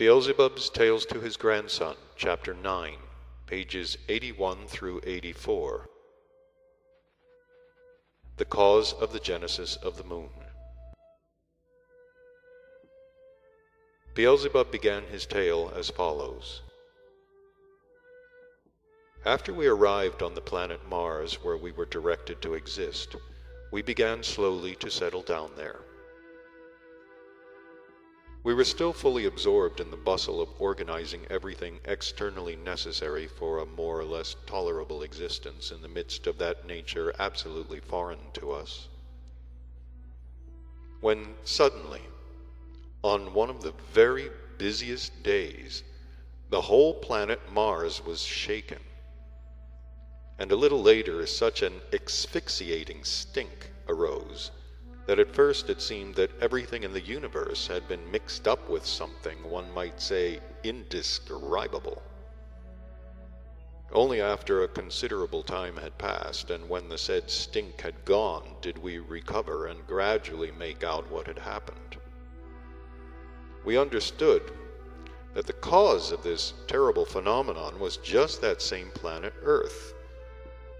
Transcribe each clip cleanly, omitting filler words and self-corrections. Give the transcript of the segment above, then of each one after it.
Beelzebub's Tales to His Grandson, Chapter 9, pages 81 through 84. The Cause of the Genesis of the Moon. Beelzebub began his tale as follows. After we arrived on the planet Mars, where we were directed to exist, we began slowly to settle down there. We were still fully absorbed in the bustle of organizing everything externally necessary for a more or less tolerable existence in the midst of that nature absolutely foreign to us. When suddenly, on one of the very busiest days, the whole planet Mars was shaken, and a little later such an asphyxiating stink arose that at first it seemed that everything in the universe had been mixed up with something, one might say, indescribable. Only after a considerable time had passed, and when the said stink had gone, did we recover and gradually make out what had happened. We understood that the cause of this terrible phenomenon was just that same planet Earth,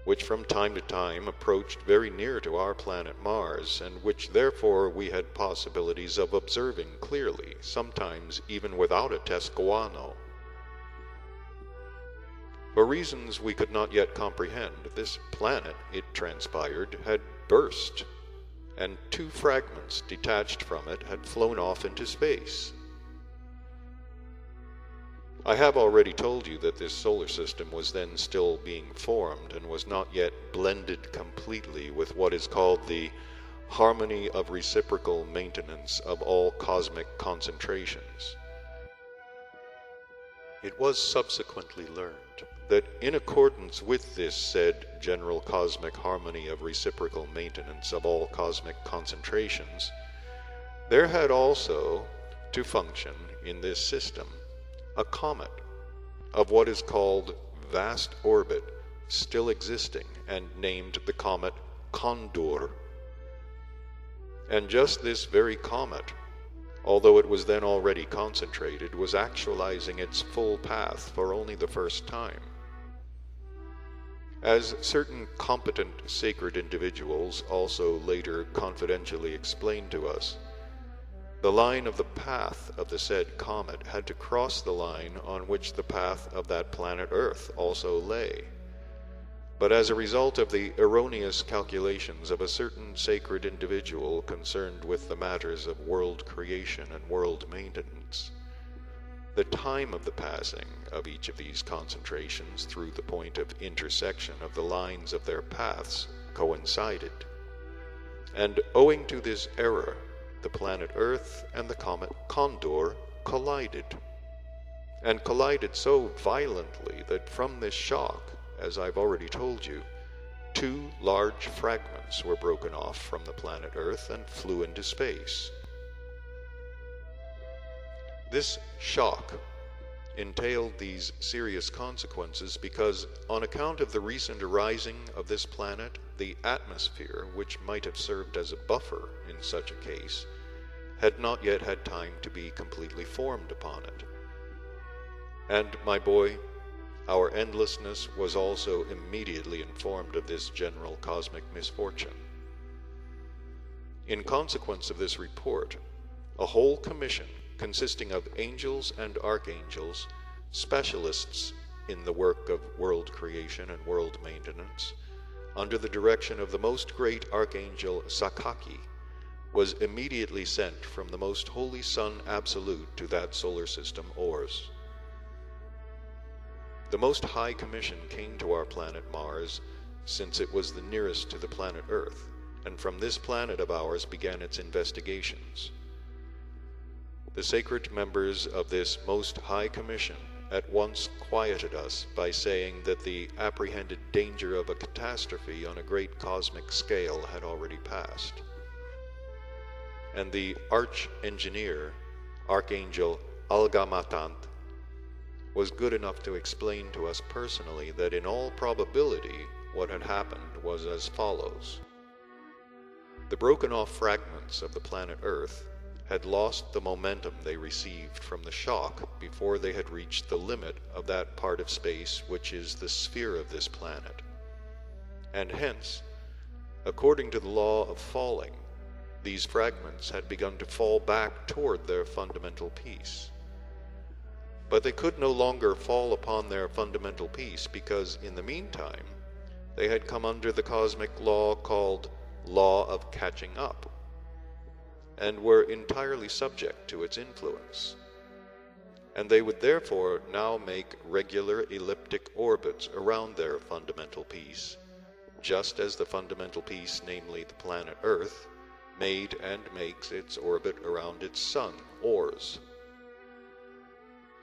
which from time to time approached very near to our planet Mars, and which therefore we had possibilities of observing clearly, sometimes even without a tescaano. For reasons we could not yet comprehend, this planet, it transpired, had burst, and 2 fragments detached from it had flown off into space. I have already told you that this solar system was then still being formed and was not yet blended completely with what is called the harmony of reciprocal maintenance of all cosmic concentrations. It was subsequently learned that in accordance with this said general cosmic harmony of reciprocal maintenance of all cosmic concentrations, there had also to function in this system a comet of what is called vast orbit still existing, and named the comet Condor. And just this very comet, although it was then already concentrated, was actualizing its full path for only the first time. As certain competent sacred individuals also later confidentially explained to us, the line of the path of the said comet had to cross the line on which the path of that planet Earth also lay. But as a result of the erroneous calculations of a certain sacred individual concerned with the matters of world creation and world maintenance, the time of the passing of each of these concentrations through the point of intersection of the lines of their paths coincided. And owing to this error, the planet Earth and the comet Condor collided, and collided so violently that from this shock, as I've already told you, 2 large fragments were broken off from the planet Earth and flew into space. This shock entailed these serious consequences because, on account of the recent arising of this planet, the atmosphere, which might have served as a buffer in such a case, had not yet had time to be completely formed upon it. And, my boy, our endlessness was also immediately informed of this general cosmic misfortune. In consequence of this report, a whole commission consisting of angels and archangels, specialists in the work of world creation and world maintenance, under the direction of the most great Archangel Sakaki, was immediately sent from the most holy Sun Absolute to that solar system Ors. The Most High Commission came to our planet Mars, since it was the nearest to the planet Earth, and from this planet of ours began its investigations. The sacred members of this Most High Commission at once quieted us by saying that the apprehended danger of a catastrophe on a great cosmic scale had already passed. And the arch-engineer, Archangel Algamatant, was good enough to explain to us personally that in all probability what had happened was as follows. The broken-off fragments of the planet Earth had lost the momentum they received from the shock before they had reached the limit of that part of space which is the sphere of this planet. And hence, according to the law of falling, these fragments had begun to fall back toward their fundamental peace. But they could no longer fall upon their fundamental peace because, in the meantime, they had come under the cosmic law called law of catching up, and were entirely subject to its influence. And they would therefore now make regular elliptic orbits around their fundamental piece, just as the fundamental piece, namely the planet Earth, made and makes its orbit around its sun, Ors.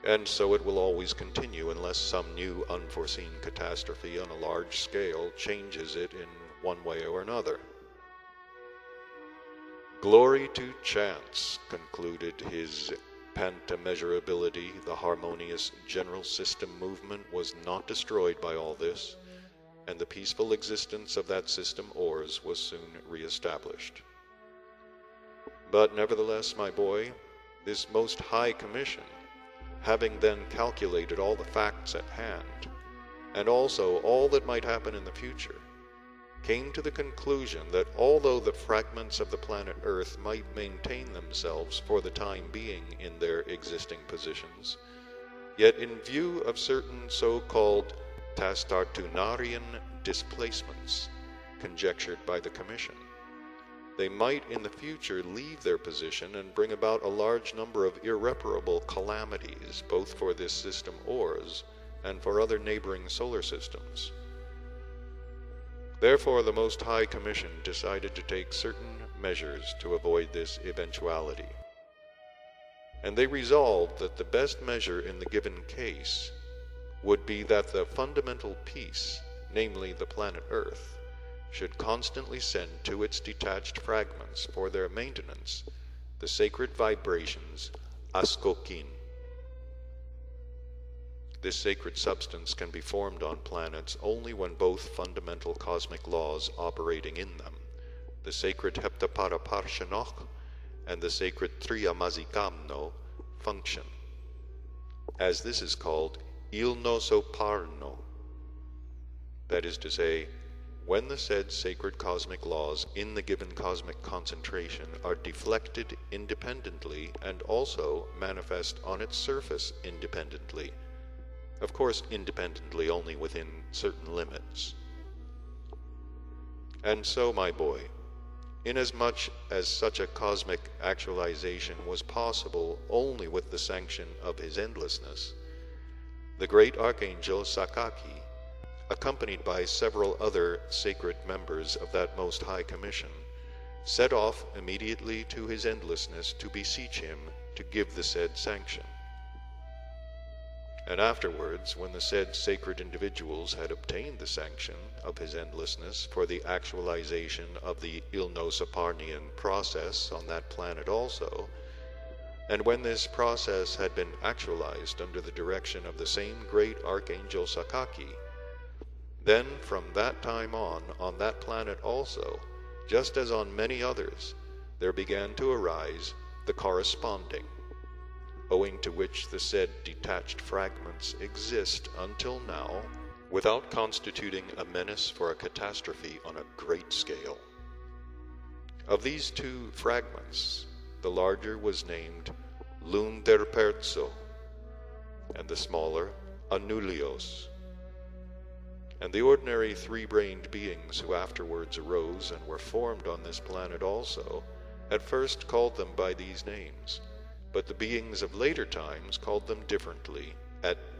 And so it will always continue unless some new unforeseen catastrophe on a large scale changes it in one way or another. Glory to chance, concluded his pantameasurability. The harmonious general system movement was not destroyed by all this, and the peaceful existence of that system Ors was soon re-established. But nevertheless, my boy, this most high commission, having then calculated all the facts at hand, and also all that might happen in the future, came to the conclusion that although the fragments of the planet Earth might maintain themselves for the time being in their existing positions, yet in view of certain so-called Tastartunarian displacements conjectured by the Commission, they might in the future leave their position and bring about a large number of irreparable calamities, both for this system Ors and for other neighboring solar systems. Therefore, the Most High Commission decided to take certain measures to avoid this eventuality. And they resolved that the best measure in the given case would be that the fundamental piece, namely the planet Earth, should constantly send to its detached fragments for their maintenance the sacred vibrations Askokin. This sacred substance can be formed on planets only when both fundamental cosmic laws operating in them, the sacred Heptaparaparshanok and the sacred Triamazikamno, function. As this is called Ilnosoparno, that is to say, when the said sacred cosmic laws in the given cosmic concentration are deflected independently and also manifest on its surface independently, of course independently only within certain limits. And so, my boy, inasmuch as such a cosmic actualization was possible only with the sanction of his endlessness, the great Archangel Sakaki, accompanied by several other sacred members of that Most High Commission, set off immediately to his endlessness to beseech him to give the said sanction. And afterwards, when the said sacred individuals had obtained the sanction of his endlessness for the actualization of the Ilnosoparnian process on that planet also, and when this process had been actualized under the direction of the same great Archangel Sakaki, then from that time on that planet also, just as on many others, there began to arise the corresponding, owing to which the said detached fragments exist until now, without constituting a menace for a catastrophe on a great scale. Of these two fragments, the larger was named Lunderperzo, and the smaller Anulios. And the ordinary three-brained beings who afterwards arose and were formed on this planet also, at first called them by these names, but the beings of later times called them differently, at